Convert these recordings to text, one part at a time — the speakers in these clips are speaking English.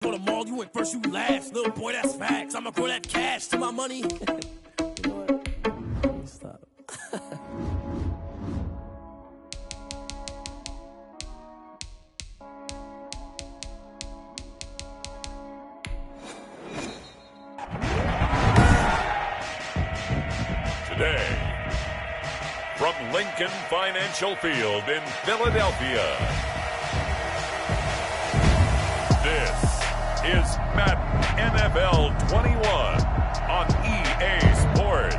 Go to the mall, you went first, you last. Little boy, that's facts. I'ma grow that cash to my money. You know what? Stop. Today, from Lincoln Financial Field in Philadelphia, this is Madden NFL 21 on EA Sports.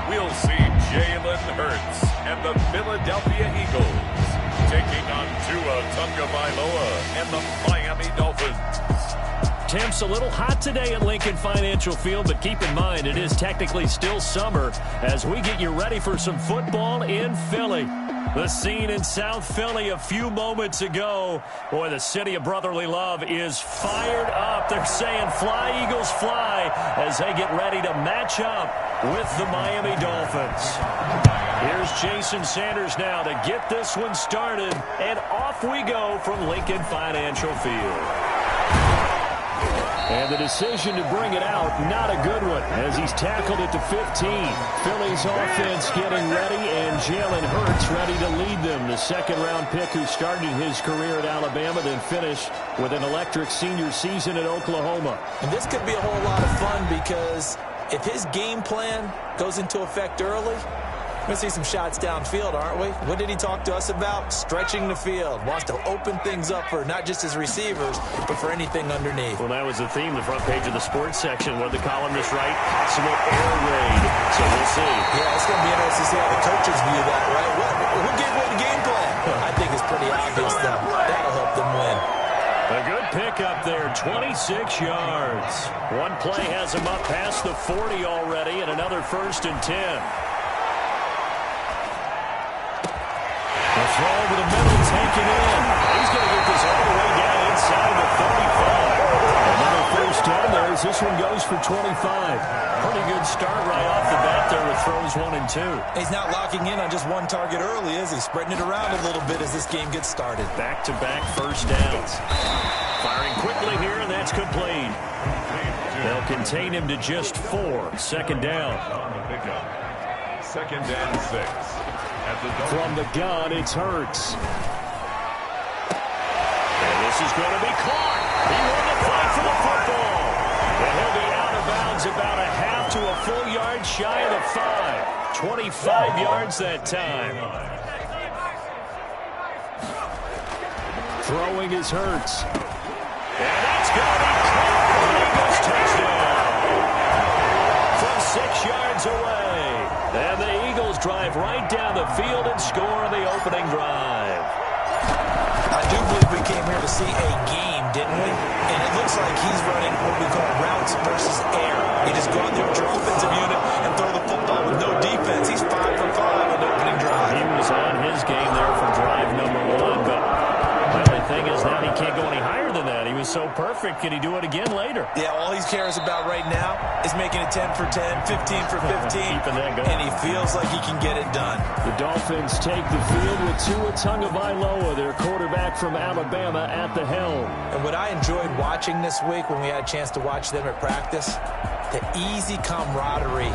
We'll see Jalen Hurts and the Philadelphia Eagles taking on Tua Tagovailoa and the Miami Dolphins. Temps a little hot today at Lincoln Financial Field, but keep in mind it is technically still summer as we get you ready for some football in Philly. The scene in South Philly a few moments ago. Boy, the city of brotherly love is fired up. They're saying fly, Eagles, fly, as they get ready to match up with the Miami Dolphins. Here's Jason Sanders now to get this one started, and off we go from Lincoln Financial Field. And the decision to bring it out, not a good one, as he's tackled at the 15. Philly's offense getting ready, and Jalen Hurts ready to lead them. The second-round pick who started his career at Alabama, then finished with an electric senior season at Oklahoma. And this could be a whole lot of fun because if his game plan goes into effect early, we're going to see some shots downfield, aren't we? What did he talk to us about? Stretching the field. Wants to open things up for not just his receivers, but for anything underneath. Well, that was the theme, the front page of the sports section. What did the columnist write? Possible air raid. So we'll see. Yeah, it's going to be interesting to see how the coaches view that, right? Who gave away the game plan? I think it's pretty obvious, though. That'll help them win. A good pickup there, 26 yards. One play has him up past the 40 already, and another 1st and 10. The throw over the middle, taken in. He's going to get this all the way down inside the 35. Another 1st down there as this one goes for 25. Pretty good start right off the bat there with throws 1 and 2. He's not locking in on just one target early, is he? Spreading it around a little bit as this game gets started. Back-to-back 1st downs. Firing quickly here, and that's complete. They'll contain him to just 4. 2nd down. 2nd and 6. From the gun, it's Hurts. And this is going to be caught. He won the fight for the football. And he'll be out of bounds about a half to a full yard shy of the 5. 25 yards that time. Throwing is Hurts. And that's going to be caught. Eagles touchdown. From 6 yards away. And the Eagles drive right down the field and score on the opening drive. I do believe we came here to see a game, didn't we? And it looks like he's running what we call routes versus air. He just go out there with your offensive unit and throw the football with no defense. He's 5 for 5 on the opening drive. He was on his game there for drive number 1, but the only thing is now he can't go any higher than that. He was so perfect. Can he do it again later? Yeah, all he cares about right now is making it 10 for 10, 15 for 15, Keeping that going. and he feels like he can get it done. The Dolphins take the field with Tua Tagovailoa, their quarterback from Alabama, at the helm. And what I enjoyed watching this week when we had a chance to watch them at practice, the easy camaraderie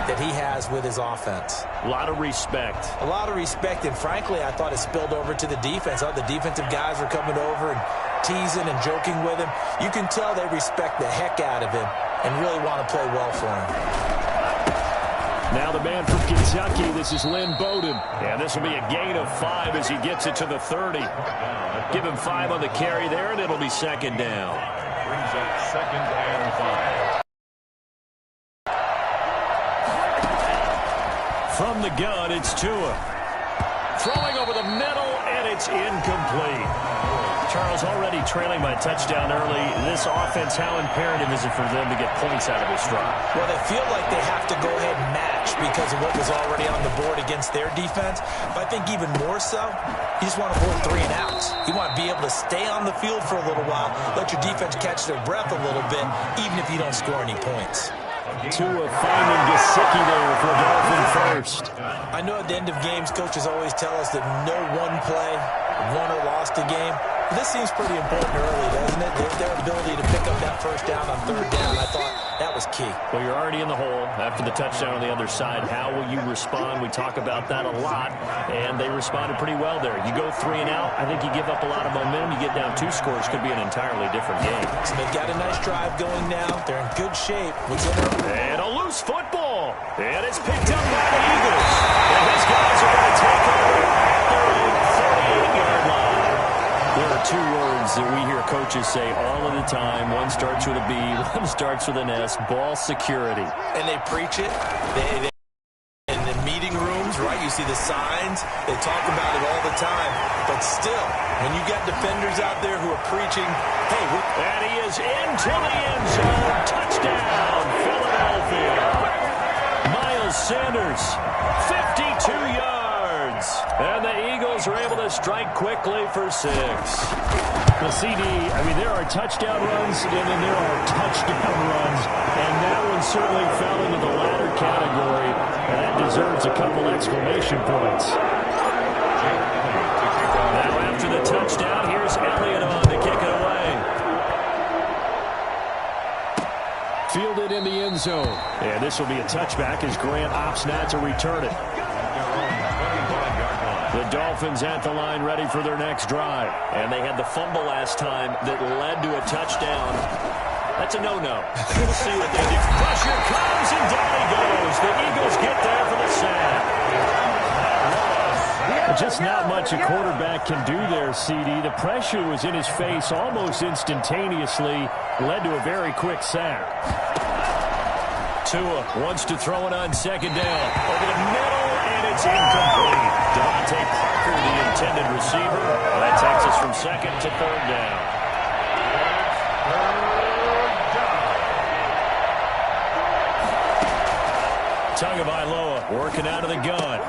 that he has with his offense. A lot of respect. A lot of respect, and frankly, I thought it spilled over to the defense. All the defensive guys were coming over and teasing and joking with him. You can tell they respect the heck out of him and really want to play well for him. Now the man from Kentucky, this is Lynn Bowden. And this will be a gain of 5 as he gets it to the 30. Give him 5 on the carry there, and it'll be 2nd down. Brings up 2nd and 5. From the gun, it's Tua. Throwing over the middle, and it's incomplete. Charles, already trailing by a touchdown early. This offense, how imperative is it for them to get points out of this drive? Well, they feel like they have to go ahead and match because of what was already on the board against their defense. But I think even more so, you just want to avoid 3 and outs. You want to be able to stay on the field for a little while, let your defense catch their breath a little bit, even if you don't score any points. Tua finding Gesicki there for Dolphin first. I know at the end of games, coaches always tell us that no one play won or lost a game. But this seems pretty important early, doesn't it? Their ability to pick up that first down on 3rd down, I thought that was key. Well, you're already in the hole after the touchdown on the other side. How will you respond? We talk about that a lot, and they responded pretty well there. You go 3 and out, I think you give up a lot of momentum. You get down 2 scores, could be an entirely different game. So they've got a nice drive going now. They're in good shape. What's in it? And a loose football. And it's picked up by the Eagles. And his guys are going to take over at their own 38-yard line. There are 2 words that we hear coaches say all of the time. One starts with a B, one starts with an S. Ball security. And they preach it. They in the meeting rooms, right? You see the signs. They talk about it all the time. But still, when you got defenders out there who are preaching, hey, and he is into the end zone. Touchdown, Philadelphia. Miles Sanders, 52 yards. And the Eagles are able to strike quickly for 6. The CD, I mean, there are touchdown runs, and then there are touchdown runs. And that one certainly fell into the latter category. And that deserves a couple exclamation points. Now after the touchdown, here's Elliott on to kick it away. Fielded in the end zone. And this will be a touchback as Grant opts not to return it. The Dolphins at the line ready for their next drive. And they had the fumble last time that led to a touchdown. That's a no-no. We'll see what they do. Pressure comes and down he goes. The Eagles get there for the sack. Just not much a quarterback can do there, CD. The pressure was in his face almost instantaneously. Led to a very quick sack. Tua wants to throw it on 2nd down. Over the middle, and it's incomplete. Devontae Parker, the intended receiver. That takes us from 2nd to 3rd down. Tagovailoa working out of the gun.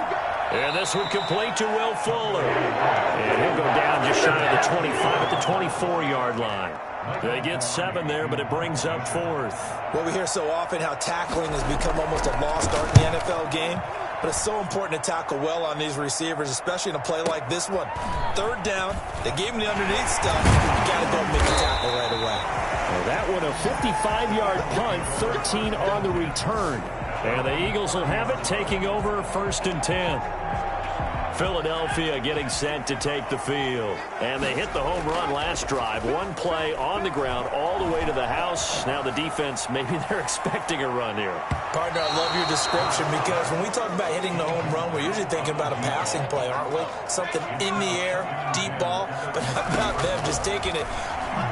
And this one complete to Will Fuller. And he'll go down just shy of the 25 at the 24-yard line. They get 7 there, but it brings up 4th. Well, we hear so often how tackling has become almost a lost art in the NFL game. But it's so important to tackle well on these receivers, especially in a play like this one. 3rd down, they gave him the underneath stuff. You got to go and make the tackle right away. Well, that one a 55-yard punt, 13 on the return. And the Eagles will have it, taking over 1st and 10. Philadelphia getting set to take the field. And they hit the home run last drive. 1 play on the ground all the way to the house. Now the defense, maybe they're expecting a run here. Partner, I love your description because when we talk about hitting the home run, we're usually thinking about a passing play, aren't we? Something in the air, deep ball. But how about them just taking it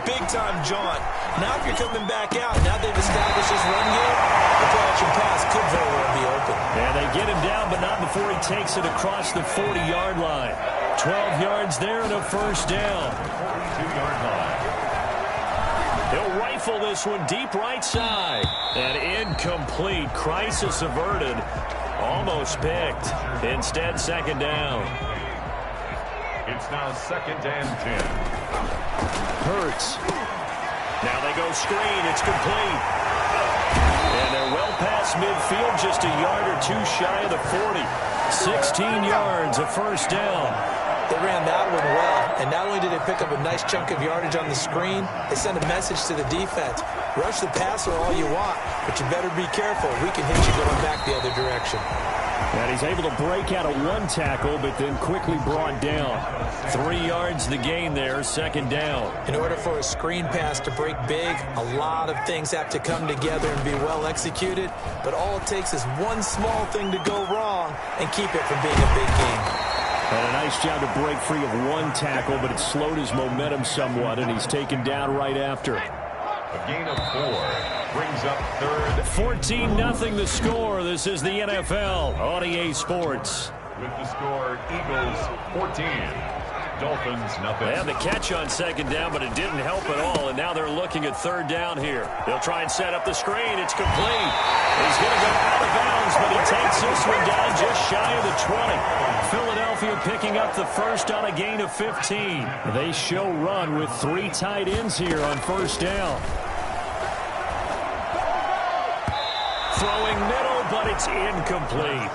big-time jaunt? Now if you're coming back out, now they've established this run game, the catch and pass could very well be open. And they get him down, but not before he takes it across the 40-yard line. 12 yards there and a 1st down. 42-yard line. He'll rifle this one deep right side. And incomplete. Crisis averted. Almost picked. Instead, 2nd down. It's now 2nd and 10. Hurts. Now they go screen. It's complete. And they're well past midfield, just a yard or 2 shy of the 40. 16 yards, a 1st down. They ran that one well, and not only did they pick up a nice chunk of yardage on the screen, they sent a message to the defense. Rush the passer all you want, but you better be careful. We can hit you going back the other direction. And he's able to break out of 1 tackle, but then quickly brought down. 3 yards the gain there, 2nd down. In order for a screen pass to break big, a lot of things have to come together and be well executed. But all it takes is one small thing to go wrong and keep it from being a big game. And a nice job to break free of 1 tackle, but it slowed his momentum somewhat, and he's taken down right after. A gain of 4. Brings up 3rd. 14-0 the score. This is the NFL on EA Sports. With the score, Eagles 14, Dolphins, nothing. They had the catch on second down, but it didn't help at all, and now they're looking at third down here. They'll try and set up the screen. It's complete. He's going to go out of bounds, but he takes this one down just shy of the 20. Philadelphia picking up the first on a gain of 15. They show run with 3 tight ends here on first down. Throwing middle, but it's incomplete.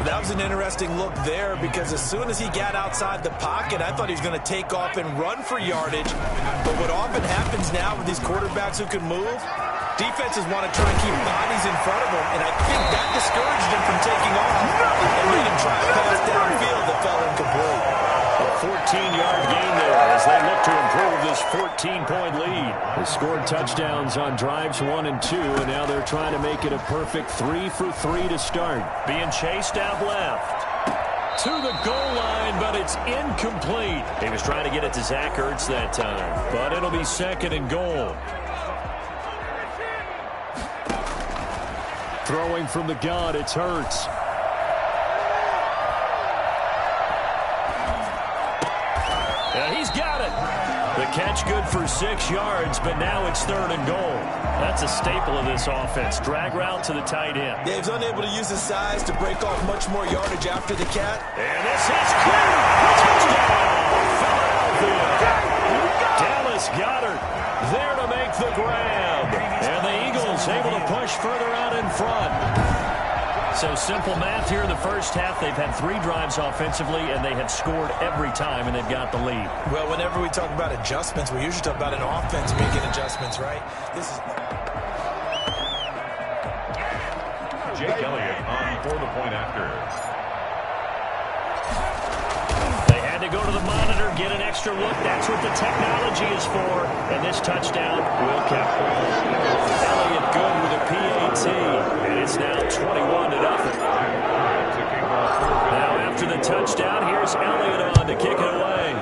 That was an interesting look there because as soon as he got outside the pocket, I thought he was going to take off and run for yardage. But what often happens now with these quarterbacks who can move, defenses want to try and keep bodies in front of them, and I think that discouraged him from taking off and made him try to pass downfield that fell incomplete. A 14-yard gain there as they look to improve this 14-point lead. They scored touchdowns on drives 1 and 2, and now they're trying to make it a perfect 3 for 3 to start. Being chased out left to the goal line, but it's incomplete. He was trying to get it to Zach Ertz that time, but it'll be second and goal. Throwing from the gun, it's Hurts. Yeah, he's got it. The catch good for 6 yards, but now it's third and goal. That's a staple of this offense. Drag route to the tight end. Yeah, he's unable to use his size to break off much more yardage after the catch. And this is clear. Touchdown, Philadelphia. Dallas Goedert there to make the grab. And the Eagles able to push further out in front. So simple math here in the first half. They've had 3 drives offensively, and they have scored every time, and they've got the lead. Well, whenever we talk about adjustments, we usually talk about an offense making adjustments, right? This is Jake Elliott on for the point after. They had to go to the monitor, get an extra look. That's what the technology is for. And this touchdown will count. Elliott good with a PAT. And it's now 21-0. Now after the touchdown, here's Elliott on to kick it away.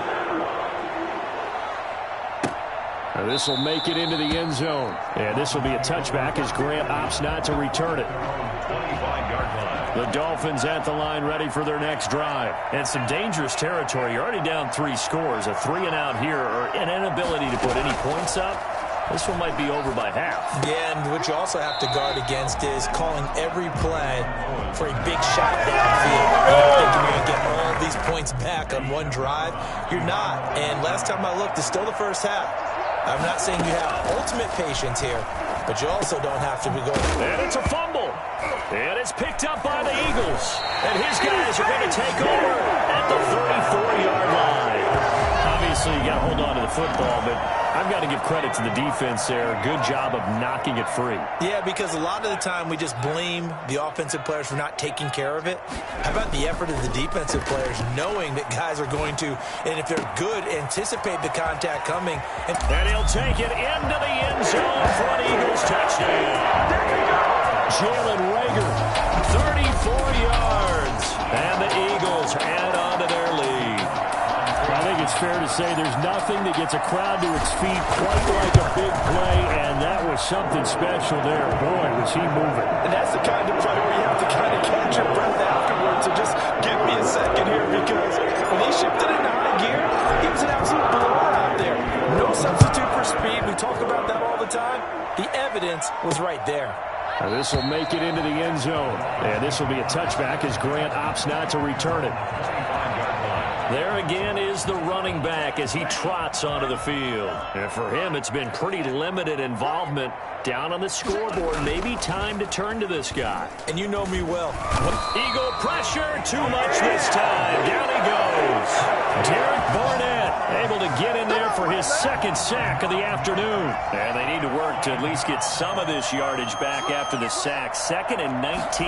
This will make it into the end zone. And this will be a touchback as Grant opts not to return it. The Dolphins at the line ready for their next drive. And some dangerous territory. You're already down 3 scores. A 3-and-out here or an inability to put any points up. This one might be over by half. Yeah, and what you also have to guard against is calling every play for a big shot downfield. You're thinking you're going to get all these points back on one drive. You're not. And last time I looked, it's still the first half. I'm not saying you have ultimate patience here, but you also don't have to be going. And it's a fumble. And it's picked up by the Eagles. And his guys are going to take over at the 34-yard line. Obviously, you got to hold on to the football, but I've got to give credit to the defense there. Good job of knocking it free. Yeah, because a lot of the time we just blame the offensive players for not taking care of it. How about the effort of the defensive players knowing that guys are going to, and if they're good, anticipate the contact coming. And he'll take it into the end zone for an Eagles touchdown. Jalen Reagor, 34 yards. And the Eagles add on to their lead. I think it's fair to say there's nothing that gets a crowd to its feet quite like a big play, and that was something special there. Boy, was he moving. And that's the kind of play where you have to kind of catch your breath afterwards. So just give me a second here, because when he shifted into high gear, he was an absolute blowout out there. No substitute for speed. We talk about that all the time. The evidence was right there. This will make it into the end zone. And this will be a touchback as Grant opts not to return it. There again is the running back as he trots onto the field. And for him, it's been pretty limited involvement down on the scoreboard. Maybe time to turn to this guy. And you know me well. Eagle pressure, too much this time. Down he goes. Derek Barnett able to get in there for his second sack of the afternoon. And they need to work to at least get some of this yardage back after the sack. 2nd and 19.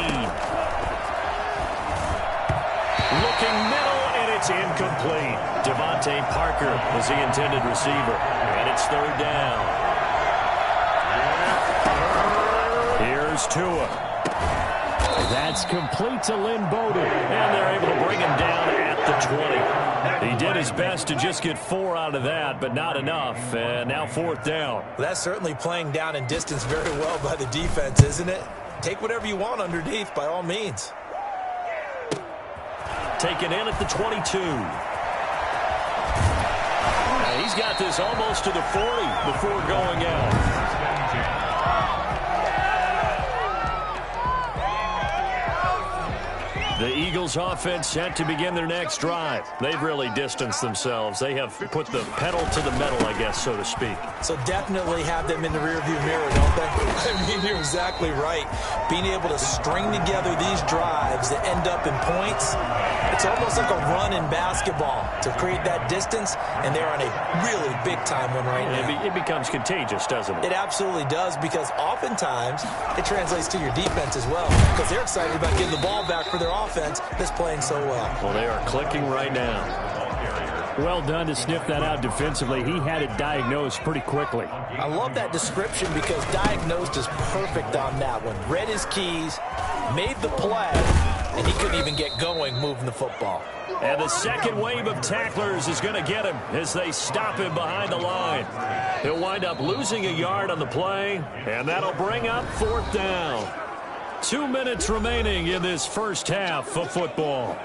Looking middle, and it's incomplete. Devontae Parker was the intended receiver. And it's 3rd down. Here's Tua. That's complete to Lynn Bowden. And they're able to bring him down at the 20. He did his best to just get 4 out of that, but not enough. And now 4th down. Well, that's certainly playing down in distance very well by the defense, isn't it? Take whatever you want underneath, by all means. Taken in at the 22. He's got this almost to the 40 before going out. The Eagles offense set to begin their next drive. They've really distanced themselves. They have put the pedal to the metal, I guess, so to speak. So definitely have them in the rearview mirror, don't they? I mean, you're exactly right. Being able to string together these drives that end up in points, it's almost like a run in basketball to create that distance, and they're on a really big-time one right now. It becomes contagious, doesn't it? It absolutely does, because oftentimes it translates to your defense as well, because they're excited about getting the ball back for their offense that's playing so well. Well, they are clicking right now. Well done to sniff that out defensively. He had it diagnosed pretty quickly. I love that description because diagnosed is perfect on that one. Read his keys, made the play, and he couldn't even get going moving the football. And the second wave of tacklers is going to get him as they stop him behind the line. He'll wind up losing a yard on the play, and that'll bring up 4th down. 2 minutes remaining in this first half of football.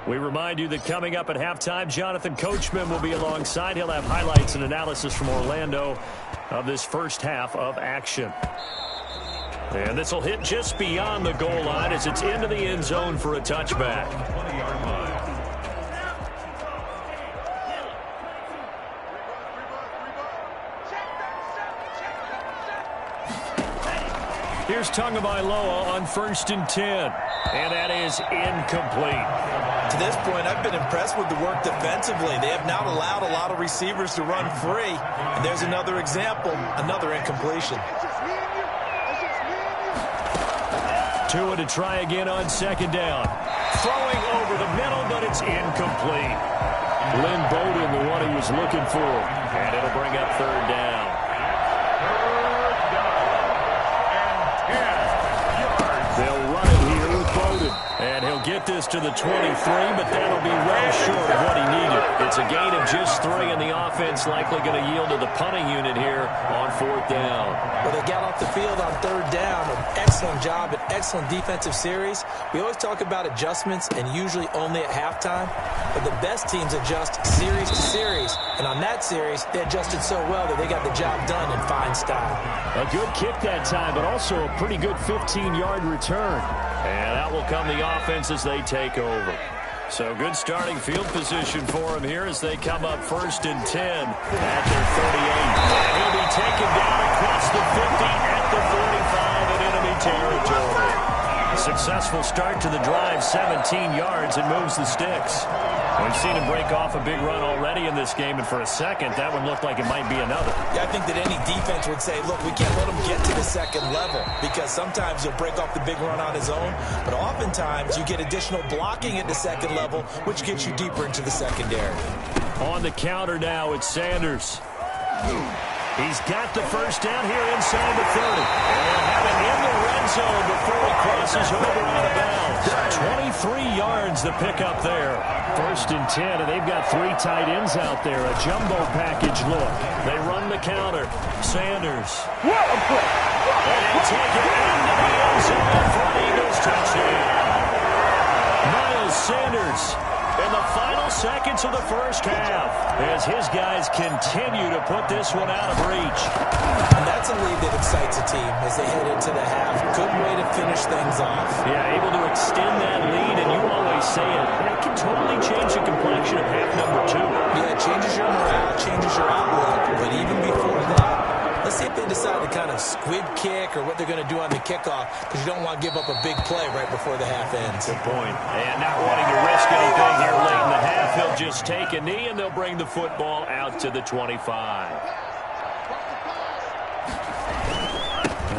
We remind you that coming up at halftime, Jonathan Coachman will be alongside. He'll have highlights and analysis from Orlando of this first half of action. And this will hit just beyond the goal line as it's into the end zone for a touchback. 20-yard line. Here's Tagovailoa on 1st and 10. And that is incomplete. To this point, I've been impressed with the work defensively. They have not allowed a lot of receivers to run free. And there's another example, another incompletion. Tua to try again on 2nd down. Throwing over the middle, but it's incomplete. Lynn Bowden, the one he was looking for. And it'll bring up 3rd down. They'll run it here with Bowden. And he'll get this to the 23, but that'll be well short of what he needed. It's a gain of just 3, and the offense likely going to yield to the punting unit here on 4th down. Well, they got off the field on 3rd down. An excellent job, an excellent defensive series. We always talk about adjustments, and usually only at halftime. But the best teams adjust series to series. And on that series, they adjusted so well that they got the job done in fine style. A good kick that time, but also a pretty good 15-yard return. And out will come the offense as they take over. So good starting field position for them here as they come up 1st and 10 at their 38. And he'll be taken down across the 50 at the 45 in enemy territory. Successful start to the drive, 17 yards, and moves the sticks. We've seen him break off a big run already in this game, and for a second, that one looked like it might be another. Yeah, I think that any defense would say, look, we can't let him get to the 2nd level because sometimes he'll break off the big run on his own, but oftentimes you get additional blocking at the 2nd level, which gets you deeper into the secondary. On the counter now, it's Sanders. He's got the 1st down here inside the 30. And they'll have it in the red zone before he crosses over out of bounds. 23 yards the pickup there. 1st and 10, and they've got 3 tight ends out there. A jumbo package look. They run the counter. Sanders. And they take it into the end zone for an Eagles touchdown. Miles Sanders in the final seconds of the first half as his guys continue to put this one out of reach. And that's a lead that excites a team as they head into the half. Good way to finish things off. Yeah, able to extend that lead, and you always say it can totally change the complexion of half number 2. Yeah, it changes your morale, changes your outlook, but even before that, let's see if they decide to kind of squib kick or what they're going to do on the kickoff, because you don't want to give up a big play right before the half ends. Good point. And not wanting to risk anything here late in the half, he'll just take a knee, and they'll bring the football out to the 25.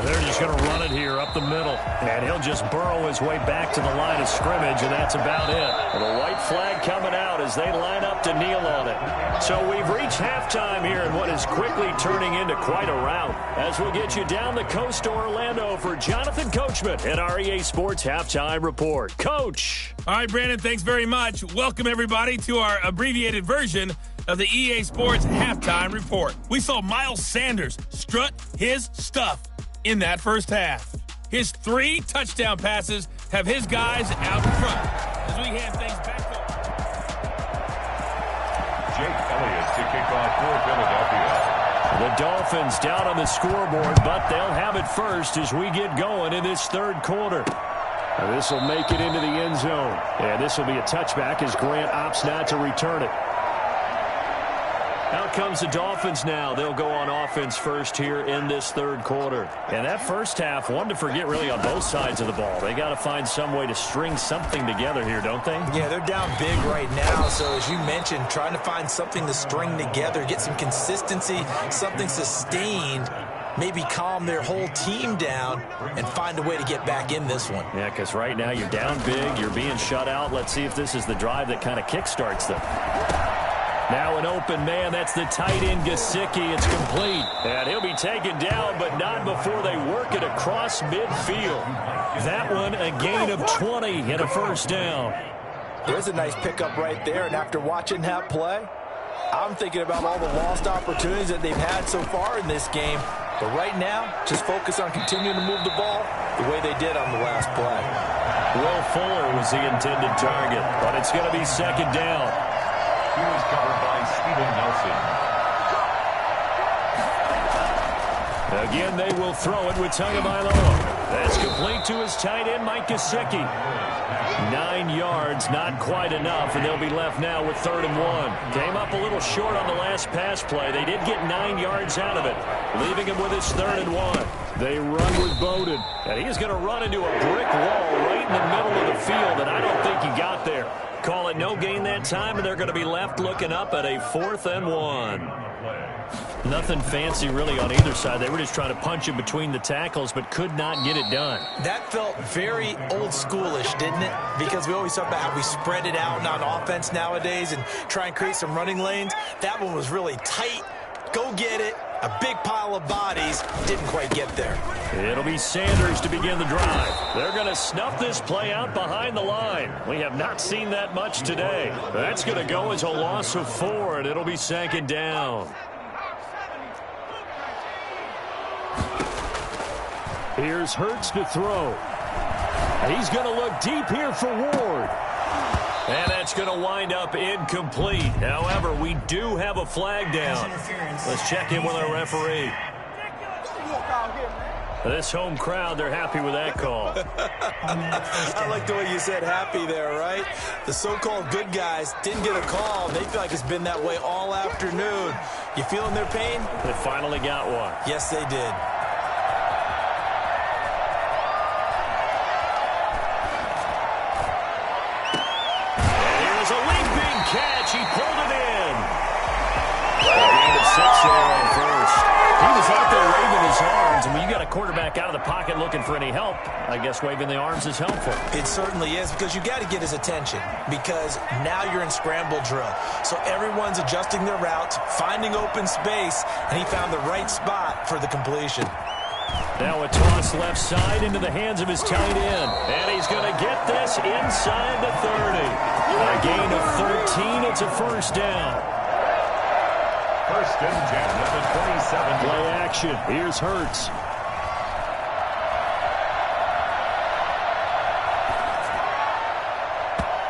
They're just going to run it here up the middle. And he'll just burrow his way back to the line of scrimmage, and that's about it. And a white flag coming out as they line up to kneel on it. So we've reached halftime here in what is quickly turning into quite a rout. As we'll get you down the coast to Orlando for Jonathan Coachman at our EA Sports Halftime Report. Coach. All right, Brandon, thanks very much. Welcome, everybody, to our abbreviated version of the EA Sports Halftime Report. We saw Miles Sanders strut his stuff in that first half. His 3 touchdown passes have his guys out front. As we hand things back Jake Elliott to kick off for Philadelphia. The Dolphins down on the scoreboard, but they'll have it first as we get going in this third quarter. This will make it into the end zone. And this will be a touchback as Grant opts not to return it. Out comes the Dolphins now. They'll go on offense first here in this third quarter. And that first half, one to forget really on both sides of the ball. They got to find some way to string something together here, don't they? Yeah, they're down big right now. So as you mentioned, trying to find something to string together, get some consistency, something sustained, maybe calm their whole team down and find a way to get back in this one. Yeah, because right now you're down big, you're being shut out. Let's see if this is the drive that kind of kickstarts them. Now an open man, that's the tight end Gesicki. It's complete. And he'll be taken down, but not before they work it across midfield. That one a gain of 20 and a first down. There's a nice pickup right there, and after watching that play, I'm thinking about all the lost opportunities that they've had so far in this game. But right now, just focus on continuing to move the ball the way they did on the last play. Will Fuller was the intended target, but it's going to be second down. He was covered by Steven Nelson. Again, they will throw it with Tagovailoa. That's complete to his tight end, Mike Gesicki. 9 yards, not quite enough, and they'll be left now with 3rd and 1. Came up a little short on the last pass play. They did get 9 yards out of it, leaving him with his 3rd and 1. They run with Bowden, and he's going to run into a brick wall right in the middle of the field, and I don't think he got there. Call it no gain that time, and they're going to be left looking up at a 4th and 1. Nothing fancy really on either side. They were just trying to punch in between the tackles, but could not get it done. That felt very old schoolish, didn't it? Because we always talk about how we spread it out on offense nowadays and try and create some running lanes. That one was really tight. Go get it. A big pile of bodies. Didn't quite get there. It'll be Sanders to begin the drive. They're going to snuff this play out behind the line. We have not seen that much today. That's going to go as a loss of 4, and it'll be 2nd down. Here's Hurts to throw. He's going to look deep here for Ward. And that's going to wind up incomplete. However, we do have a flag down. Let's check in with our referee. This home crowd, they're happy with that call. I like the way you said happy there, right? The so-called good guys didn't get a call. They feel like it's been that way all afternoon. You feeling their pain? They finally got one. Yes, they did. He pulled it in. A gain of 6 there on first. He was out there waving his arms, and when you got a quarterback out of the pocket looking for any help, I guess waving the arms is helpful. It certainly is, because you got to get his attention, because now you're in scramble drill. So everyone's adjusting their routes, finding open space, and he found the right spot for the completion. Now a toss left side into the hands of his tight end. And he's going to get this inside the 30. A gain of 13. It's a first down. 1st and 10 at the 27. Play action. Here's Hurts.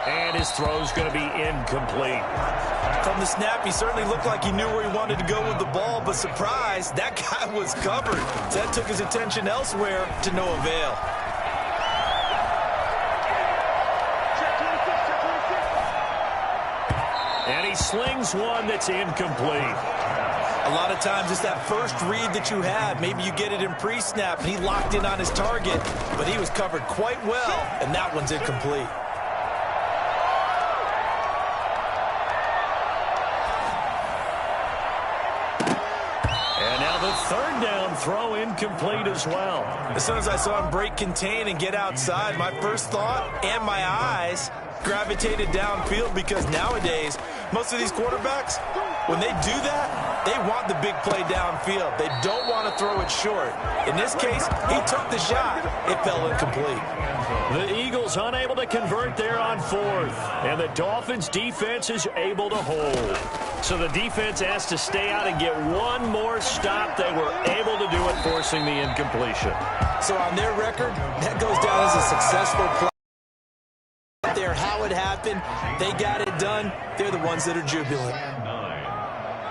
And his throw's going to be incomplete. From the snap, he certainly looked like he knew where he wanted to go with the ball, but surprise, that guy was covered. That took his attention elsewhere to no avail. And he slings one that's incomplete. A lot of times it's that first read that you have. Maybe you get it in pre-snap, and he locked in on his target, but he was covered quite well, and that one's incomplete. Third down throw incomplete as well. As soon as I saw him break contain and get outside, my first thought and my eyes gravitated downfield, because nowadays, most of these quarterbacks, when they do that, they want the big play downfield. They don't want to throw it short. In this case, he took the shot. It fell incomplete. The Eagles unable to convert there on 4th, and the Dolphins defense is able to hold. So the defense has to stay out and get one more stop. They were able to do it, forcing the incompletion. So on their record, that goes down as a successful play. There, how it happened, they got it done. They're the ones that are jubilant.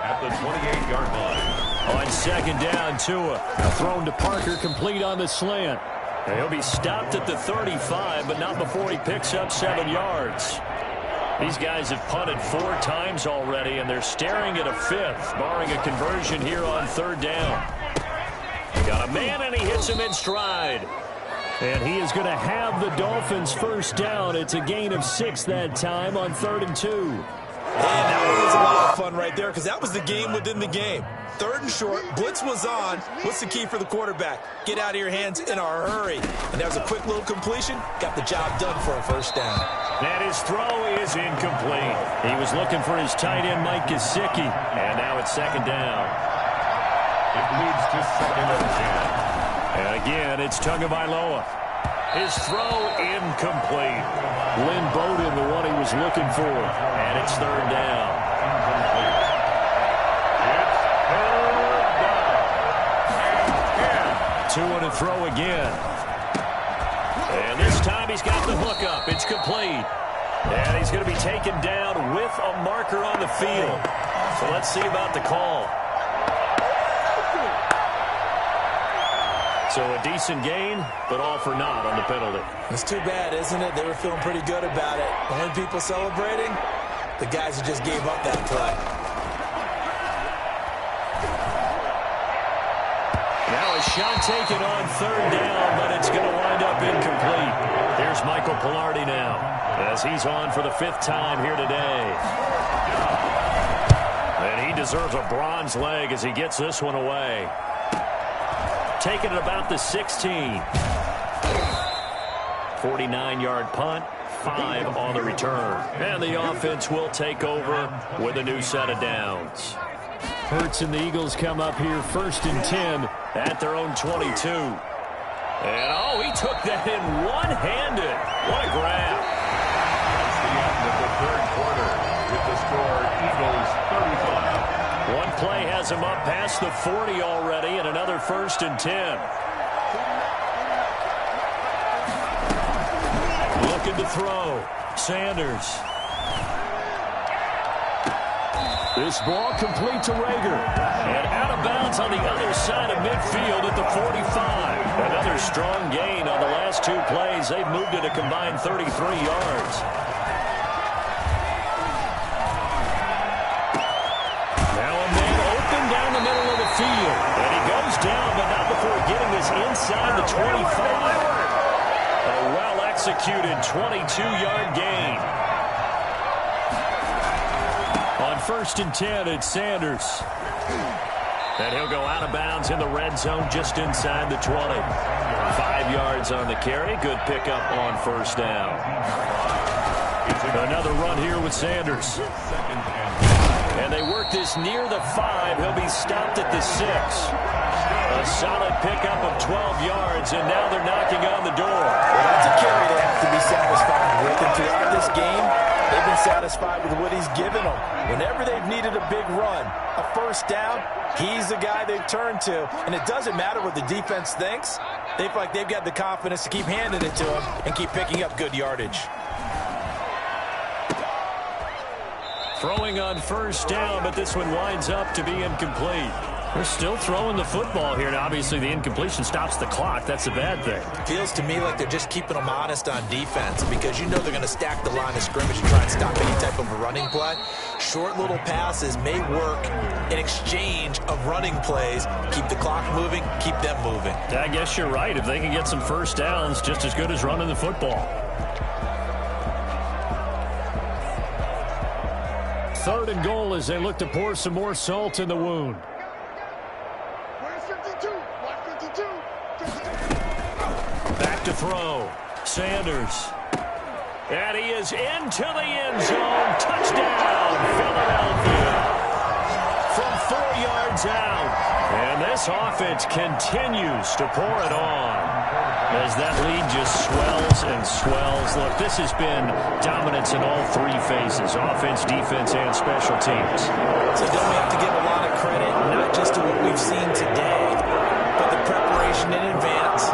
at the 28-yard line. On second down, Tua. Thrown to Parker, complete on the slant. And he'll be stopped at the 35, but not before he picks up 7 yards. These guys have punted 4 times already, and they're staring at a 5th, barring a conversion here on 3rd down. Got a man, and he hits him in stride. And he is going to have the Dolphins' first down. It's a gain of 6 that time on 3rd and 2. And that was a lot of fun right there because that was the game within the game. 3rd and short, blitz was on. What's the key for the quarterback? Get out of your hands in a hurry. And that was a quick little completion. Got the job done for a first down. And his throw is incomplete. He was looking for his tight end, Mike Gesicki. And now it's 2nd down. It leads to 2nd and 10. And again, it's Tagovailoa. His throw incomplete. Lynn Bowden, the one he was looking for. And it's 3rd down. Two on a throw again. And this time he's got the hook up. It's complete. And he's going to be taken down with a marker on the field. So let's see about the call. So a decent gain, but all for naught on the penalty. It's too bad, isn't it? They were feeling pretty good about it. Only people celebrating, the guys who just gave up that play. Now a shot taken on 3rd down, but it's going to wind up incomplete. Here's Michael Pilardi now, as he's on for the 5th time here today. And he deserves a bronze leg as he gets this one away. Taking it about the 16. 49-yard punt, 5 on the return. And the offense will take over with a new set of downs. Hurts and the Eagles come up here 1st and 10 at their own 22. And, oh, he took that in one-handed. What a grab. That's the end of the 3rd quarter with the score Eagles 35. One play has him up past the 40 already, and another 1st and 10. Looking to throw. Sanders. This ball complete to Rager. And out of bounds on the other side of midfield at the 45. Another strong gain on the last 2 plays. They've moved it a combined 33 yards. Field. And he goes down, but not before getting this inside the 25. A well-executed 22-yard gain. On 1st and 10, it's Sanders. And he'll go out of bounds in the red zone just inside the 20. 5 yards on the carry. Good pickup on 1st down. Another run here with Sanders. And they work this near the 5. He'll be stopped at the 6. A solid pickup of 12 yards, and now they're knocking on the door. Well, that's a carry they have to be satisfied with. And throughout this game, they've been satisfied with what he's given them. Whenever they've needed a big run, a 1st down, he's the guy they've turned to. And it doesn't matter what the defense thinks. They feel like they've got the confidence to keep handing it to him and keep picking up good yardage. Throwing on 1st down, but this one winds up to be incomplete. They're still throwing the football here, and obviously the incompletion stops the clock. That's a bad thing. Feels to me like they're just keeping them honest on defense because you know they're going to stack the line of scrimmage and try and stop any type of a running play. Short little passes may work in exchange of running plays. Keep the clock moving, keep them moving. I guess you're right. If they can get some 1st downs, just as good as running the football. 3rd and goal as they look to pour some more salt in the wound. Back to throw. Sanders. And he is into the end zone. Touchdown, Philadelphia. From 4 yards out. And this offense continues to pour it on. As that lead just swells and swells. Look, this has been dominance in all 3 phases. Offense, defense, and special teams. So don't we have to give a lot of credit, not just to what we've seen today, but the preparation in advance,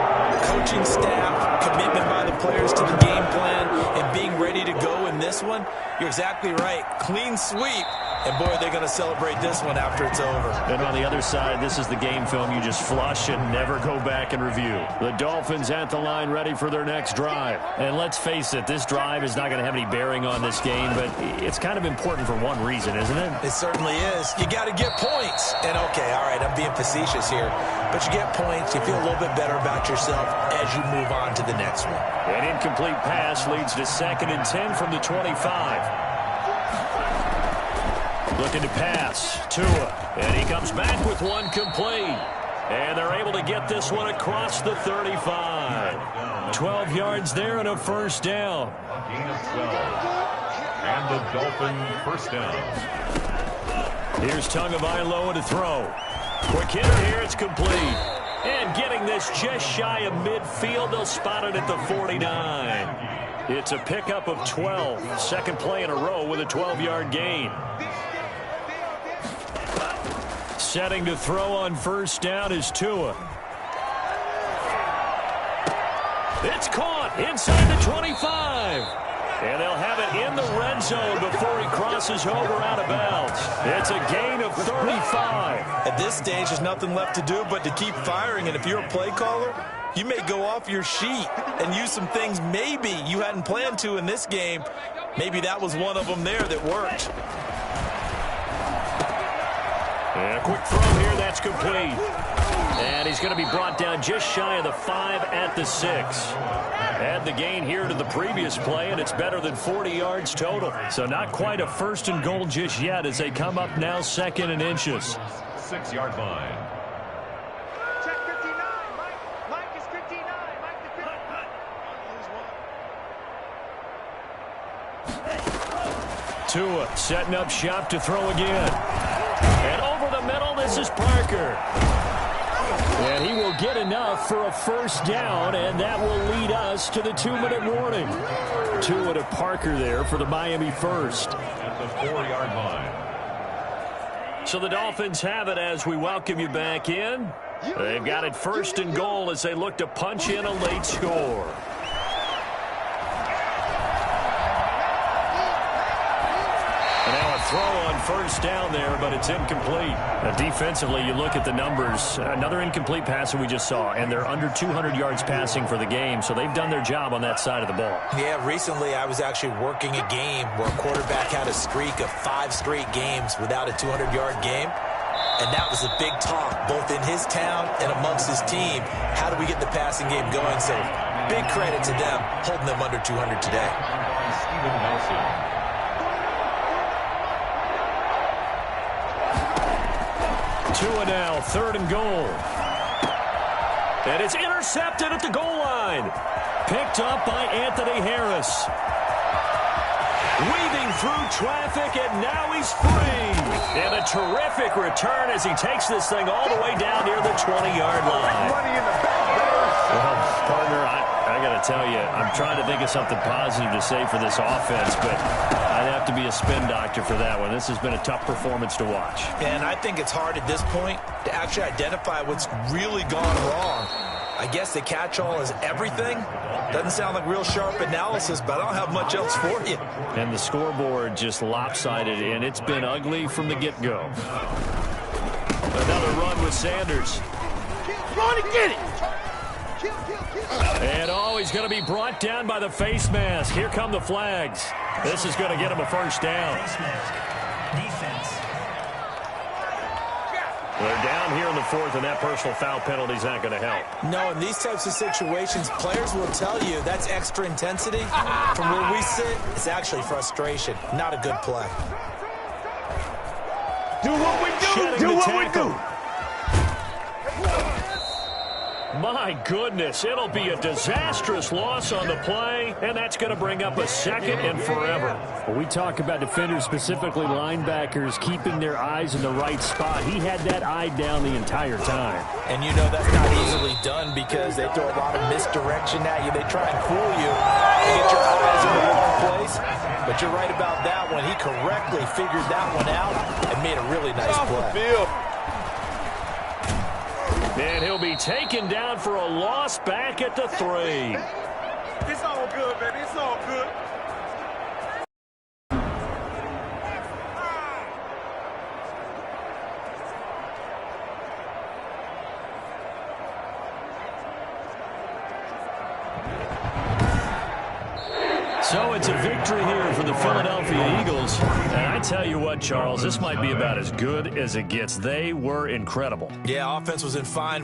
coaching staff, commitment by the players to the game plan, and being ready to go in this one? You're exactly right. Clean sweep, And, boy, they're going to celebrate this one after it's over. And on the other side, this is the game film you just flush and never go back and review. The Dolphins at the line ready for their next drive. And let's face it, this drive is not going to have any bearing on this game, but it's kind of important for one reason, isn't it? It certainly is. You got to get points. And, okay, all right, I'm being facetious here. But you get points, you feel a little bit better about yourself as you move on to the next one. An incomplete pass leads to 2nd and 10 from the 25. Looking to pass, Tua, and he comes back with one complete. And they're able to get this one across the 35. 12 yards there and a first down. A gain of 12. And the Dolphin first down. Here's Tagovailoa to throw. Quick hitter here, it's complete. And getting this just shy of midfield, they'll spot it at the 49. It's a pickup of 12. Second play in a row with a 12-yard gain. Setting to throw on first down is Tua. It's caught inside the 25. And they'll have it in the red zone before he crosses over out of bounds. It's a gain of 35. At this stage, there's nothing left to do but to keep firing. And if you're a play caller, you may go off your sheet and use some things maybe you hadn't planned to in this game. Maybe that was one of them there that worked. And a quick throw here, that's complete. And he's going to be brought down just shy of the 5 at the 6. Add the gain here to the previous play, and it's better than 40 yards total. So not quite a first and goal just yet as they come up now 2nd and inches. 6-yard line. Check 59. Mike is 59. Mike the 59. Tua setting up shop to throw again. And over the middle, this is Parker. And he will get enough for a first down, and that will lead us to the 2-minute warning. Tua to Parker there for the Miami first. At the 4-yard line. So the Dolphins have it as we welcome you back in. They've got it 1st and goal as they look to punch in a late score. Throw on first down there, but it's incomplete. Defensively, you look at the numbers. Another incomplete pass that we just saw, and they're under 200 yards passing for the game, so they've done their job on that side of the ball. Yeah, recently I was actually working a game where a quarterback had a streak of 5 straight games without a 200-yard game, and that was a big talk, both in his town and amongst his team. How do we get the passing game going? So big credit to them, holding them under 200 today. Steven Nelson. Tua now, 3rd and goal. And it's intercepted at the goal line. Picked up by Anthony Harris. Weaving through traffic, and now he's free. And a terrific return as he takes this thing all the way down near the 20-yard line. Well, partner, I got to tell you, I'm trying to think of something positive to say for this offense, but I'd have to be a spin doctor for that one. This has been a tough performance to watch. And I think it's hard at this point to actually identify what's really gone wrong. I guess the catch-all is everything. Doesn't sound like real sharp analysis, but I don't have much else for you. And the scoreboard just lopsided, and it's been ugly from the get-go. Another run with Sanders. Run and get it. And he's going to be brought down by the face mask. Here come the flags. This is going to get him a first down. They're down here in the 4th, and that personal foul penalty is not going to help. No, in these types of situations, players will tell you that's extra intensity. From where we sit, it's actually frustration. Not a good play. Do what we do. Do what we do. My goodness, it'll be a disastrous loss on the play, and that's going to bring up a 2nd and forever. When we talk about defenders, specifically linebackers, keeping their eyes in the right spot. He had that eye down the entire time. And you know that's not easily done because they throw a lot of misdirection at you. They try and fool you and get your eyes in the wrong place. But you're right about that one. He correctly figured that one out and made a really nice play. And he'll be taken down for a loss back at the 3. It's all good, baby. It's all good. victory here for the Philadelphia Eagles. And I tell you what, Charles, this might be about as good as it gets. They were incredible. Yeah, offense was in fine